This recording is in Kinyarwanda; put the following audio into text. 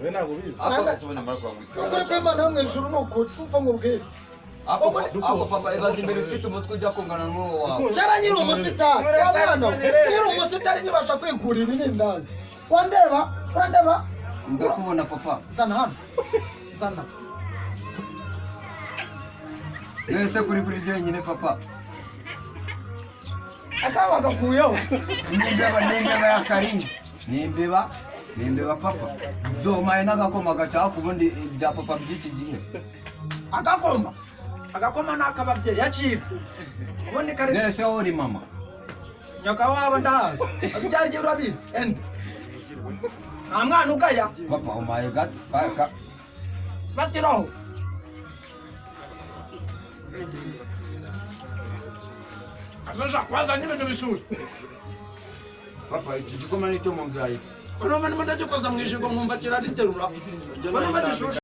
we ntabwo bizi ukuri kw'Imana hamwe ijuru nuko upfa ngo bwire ako papa ibaza imbere ufite umutwe ujya kungana n'uwo wawe cyara nyiri umusitari w'abana nyiri umusitari nyibasha kwigurira irindazi urandeba ndakubona papa sana hano sana nese kuri ryenyine papa akaba gakuyeho nimbeba ya Karinga nimbeba papa domaye n'agakoma gacaho kubundi bya papa by'iki gihe agakoma n'akababyeyi yakira ubundi kare nese wowe uri mama nyoka waba ndahazi abyari gihe urabizi ende nta mwana ugaya papa umaye gato batiraho azoja kwazanye ibintu bisuri papa iki gikoma nicyo mu nzira ye urumva ndimo ndagikoza mu ishigo nkumva kirariterura bano bagishusha